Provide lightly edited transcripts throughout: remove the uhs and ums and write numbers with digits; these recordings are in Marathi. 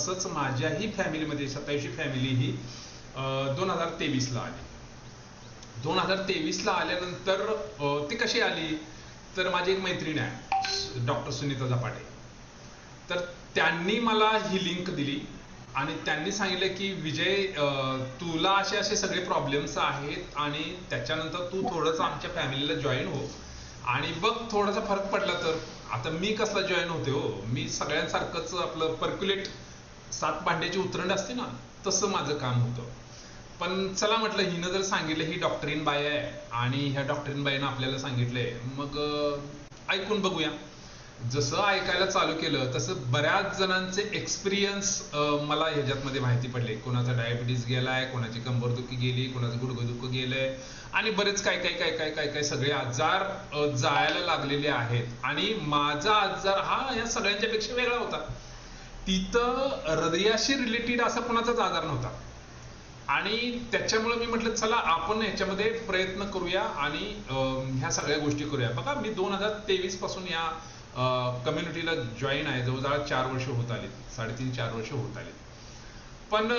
तसंच माझ्याही फॅमिलीमध्ये 27वी फॅमिली ही 2023ला आली. 2023ला आल्यानंतर ती कशी आली, तर माझी एक मैत्रीण आहे डॉक्टर सुनीता झपाटे. तर त्यांनी मला ही लिंक दिली आणि त्यांनी सांगितलं की विजय, तुला असे असे सगळे प्रॉब्लेम्स आहेत आणि त्याच्यानंतर तू थोडंसं आमच्या फॅमिलीला जॉईन हो आणि बघ थोडासा फरक पडला तर. आता मी कसला जॉईन होते हो, मी सगळ्यांसारखंच आपलं पर्क्युलेट 7 भांड्याची उतरंड असते ना, तसं माझं काम होतं. पण चला म्हटलं, हिनं जर सांगितलं, ही डॉक्टरीन बाई आहे आणि ह्या डॉक्टरीन बाईनं आपल्याला सांगितलंय, मग ऐकून बघूया. जसं ऐकायला चालू केलं तसं बऱ्याच जणांचे एक्सपिरियन्स मला ह्याच्यातमध्ये माहिती पडले. कोणाचा डायबिटीस गेलाय, कोणाची कंबरदुखी गेली, कोणाचं गुडघेदुखी गेलंय आणि बरेच काय काय काय काय काय काय सगळे आजार जायला लागलेले आहेत. आणि माझा आजार हा या सगळ्यांच्या पेक्षा वेगळा होता. तिथं हृदयाशी रिलेटेड असा कोणाचाच आजार नव्हता आणि त्याच्यामुळे मी म्हटलं चला आपण ह्याच्यामध्ये प्रयत्न करूया आणि ह्या सगळ्या गोष्टी करूया. बघा, मी 2023 पासून या कम्युनिटीला जॉईन आहे. जवळजवळ 4 वर्ष होत आले, 3.5-4 वर्ष होत आले. पण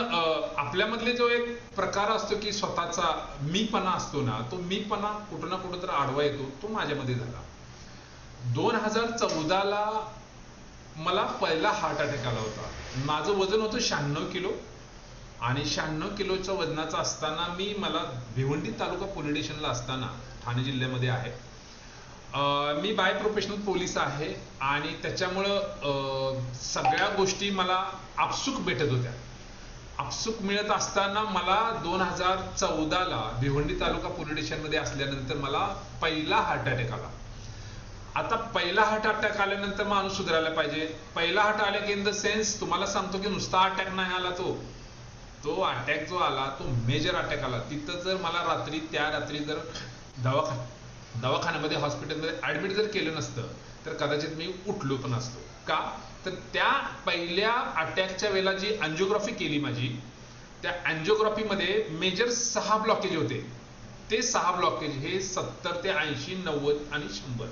आपल्यामधले जो एक प्रकार असतो की स्वतःचा मीपणा असतो ना, तो मीपणा कुठं ना कुठं तर आडवा येतो, तो माझ्यामध्ये झाला. 2014ला मला पहिला हार्ट अटॅक आला होता. माझं वजन होतं 96 किलो आणि 96 किलोच्या वजनाचं असताना मला भिवंडी तालुका पोलीस स्टेशनला असताना, ठाणे जिल्ह्यामध्ये आहे, मी बाय प्रोफेशनल पोलीस आहे आणि त्याच्यामुळं सगळ्या गोष्टी मला आपसूक भेटत होत्या. आपसूक मिळत असताना मला 2014ला भिवंडी तालुका पोलीस स्टेशनमध्ये असल्यानंतर मला पहिला हार्ट अटॅक आला. आता पहिला हार्ट अटॅक आल्यानंतर माणूस सुधारायला पाहिजे. पहिला heart attack in the sense, तुम्हाला सांगतो की नुसता अटॅक नाही आला, तो अटॅक जो आला तो मेजर अटॅक आला. तिथं जर मला त्या रात्री जर दवाखान्यामध्ये हॉस्पिटलमध्ये ऍडमिट जर केलं नसतं तर कदाचित मी उठलो पण असतो. का तर त्या पहिल्या अटॅकच्या वेळेला जी अँजिओग्राफी केली माझी, त्या अँजिओग्राफीमध्ये मेजर 6 ब्लॉकेज होते. ते 6 ब्लॉकेज हे 70 ते 80, 90 आणि 100